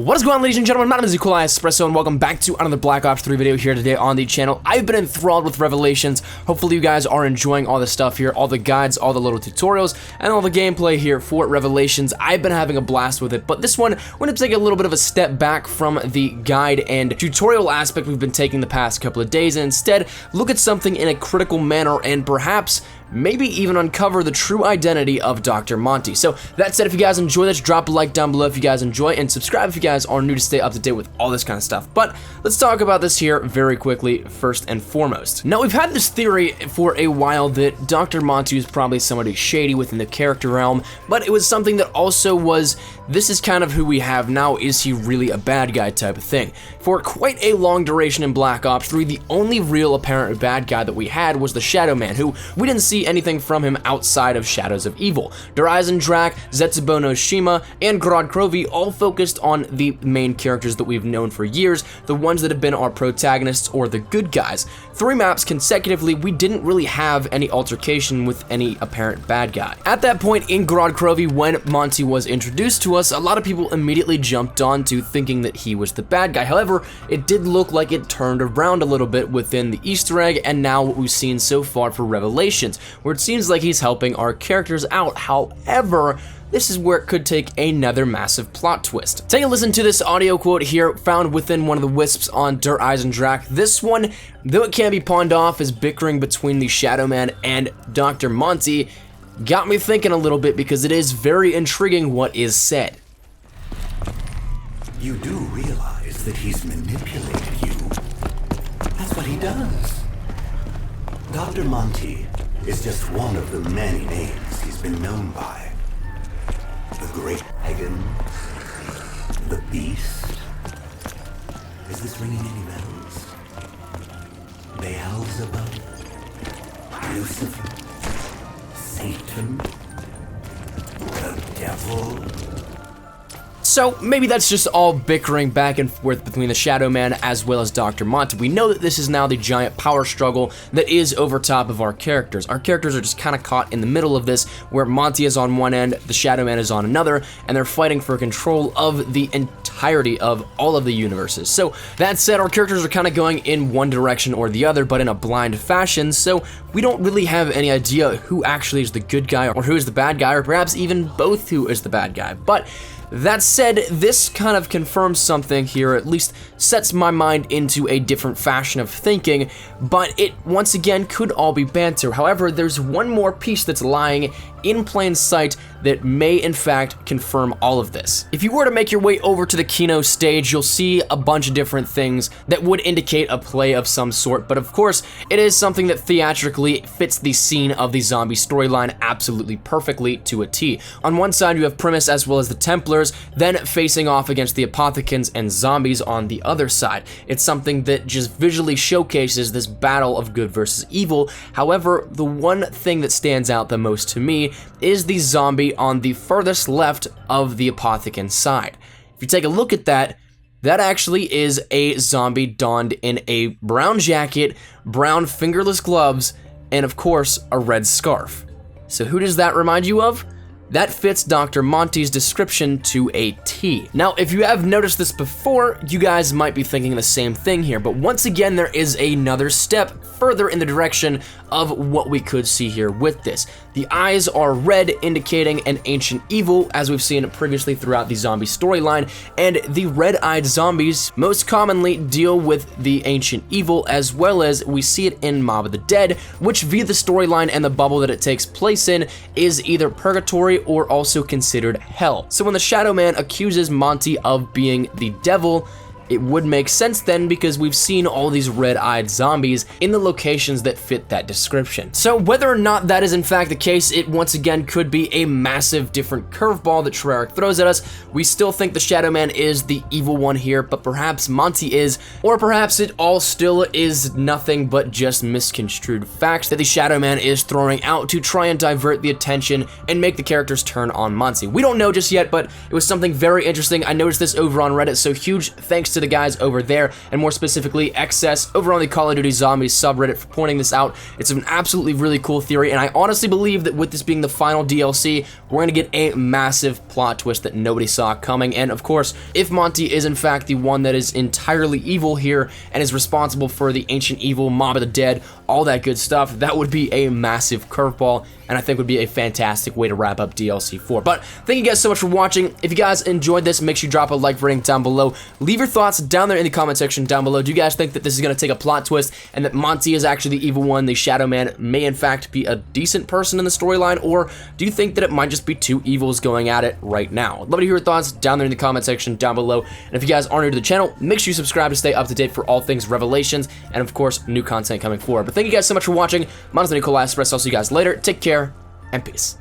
What is going on, ladies and gentlemen? My name is Espresso, and welcome back to another Black Ops 3 video here today on the channel. I've been enthralled with Revelations. Hopefully you guys are enjoying all the stuff here, all the guides, all the little tutorials, and all the gameplay here for Revelations. I've been having a blast with it, but this one, we're going to take a little bit of a step back from the guide and tutorial aspect we've been taking the past couple of days, and instead look at something in a critical manner and perhaps maybe even uncover the true identity of Dr. Monty. So that said, if you guys enjoy this, drop a like down below if you guys enjoy, and subscribe if you guys are new to stay up to date with all this kind of stuff. But let's talk about this here very quickly, first and foremost. Now, we've had this theory for a while that Dr. Monty is probably somebody shady within the character realm, but it was something that also was, this is kind of who we have now, is he really a bad guy type of thing. For quite a long duration in Black Ops 3, the only real apparent bad guy that we had was the Shadow Man, who we didn't see anything from him outside of Shadows of Evil. Der Eisendrache, Zetsubo no Shima, and Grod Krovi all focused on the main characters that we've known for years, the ones that have been our protagonists or the good guys. 3 maps consecutively, we didn't really have any altercation with any apparent bad guy. At that point in Grod Krovi, when Monty was introduced to us, a lot of people immediately jumped on to thinking that he was the bad guy. However, it did look like it turned around a little bit within the Easter egg and now what we've seen so far for Revelations, where it seems like he's helping our characters out. However, this is where it could take another massive plot twist. Take a listen to this audio quote here, found within one of the Wisps on Der Eisendrache. This one, though it can be pawned off as bickering between the Shadow Man and Dr. Monty, got me thinking a little bit because it is very intriguing what is said. You do realize that he's manipulated you. That's what he does. Dr. Monty is just one of the many names he's been known by. The Great Pagan, the Beast. Is this ringing any bells? Beelzebub, Lucifer, Satan, the Devil. So maybe that's just all bickering back and forth between the Shadow Man as well as Dr. Monty. We know that this is now the giant power struggle that is over top of our characters. Our characters are just kind of caught in the middle of this, where Monty is on one end, the Shadow Man is on another, and they're fighting for control of the entirety of all of the universes. So that said, our characters are kind of going in one direction or the other, but in a blind fashion, so we don't really have any idea who actually is the good guy or who is the bad guy, or perhaps even both who is the bad guy. But that said, this kind of confirms something here, at least sets my mind into a different fashion of thinking, but it once again could all be banter. However, there's one more piece that's lying in plain sight that may in fact confirm all of this. If you were to make your way over to the Kino stage, you'll see a bunch of different things that would indicate a play of some sort, but of course, it is something that theatrically fits the scene of the zombie storyline absolutely perfectly to a T. On one side, you have Primus as well as the Templars, then facing off against the Apothecans and zombies on the other side. It's something that just visually showcases this battle of good versus evil. However, the one thing that stands out the most to me is the zombie on the furthest left of the Apothecan side. If you take a look at that, that actually is a zombie donned in a brown jacket, brown fingerless gloves, and of course, a red scarf. So who does that remind you of? That fits Dr. Monty's description to a T. Now, if you have noticed this before, you guys might be thinking the same thing here, but once again, there is another step further in the direction of what we could see here with this. The eyes are red, indicating an ancient evil, as we've seen previously throughout the zombie storyline, and the red-eyed zombies most commonly deal with the ancient evil, as well as we see it in Mob of the Dead, which via the storyline and the bubble that it takes place in is either purgatory or also considered hell. So when the Shadow Man accuses Monty of being the devil, it would make sense then, because we've seen all these red-eyed zombies in the locations that fit that description. So whether or not that is in fact the case, it once again could be a massive different curveball that Treyarch throws at us. We still think the Shadow Man is the evil one here, but perhaps Monty is, or perhaps it all still is nothing but just misconstrued facts that the Shadow Man is throwing out to try and divert the attention and make the characters turn on Monty. We don't know just yet, but it was something very interesting. I noticed this over on Reddit, so huge thanks to to the guys over there, and more specifically XS over on the Call of Duty Zombies subreddit for pointing this out. It's an absolutely really cool theory, and I honestly believe that with this being the final DLC, we're going to get a massive plot twist that nobody saw coming. And of course, if Monty is in fact the one that is entirely evil here and is responsible for the ancient evil, Mob of the Dead, all that good stuff, that would be a massive curveball, and I think would be a fantastic way to wrap up DLC 4. But thank you guys so much for watching. If you guys enjoyed this, make sure you drop a like rating down below. Leave your thoughts down there in the comment section down below. Do you guys think that this is going to take a plot twist and that Monty is actually the evil one, the Shadow Man may in fact be a decent person in the storyline, or do you think that it might just be two evils going at it right now? I'd love to hear your thoughts down there in the comment section down below. And if you guys are new to the channel, make sure you subscribe to stay up to date for all things Revelations, and of course, new content coming forward. But thank you guys so much for watching. My name is Nikolai Espresso. I'll see you guys later. Take care, and peace.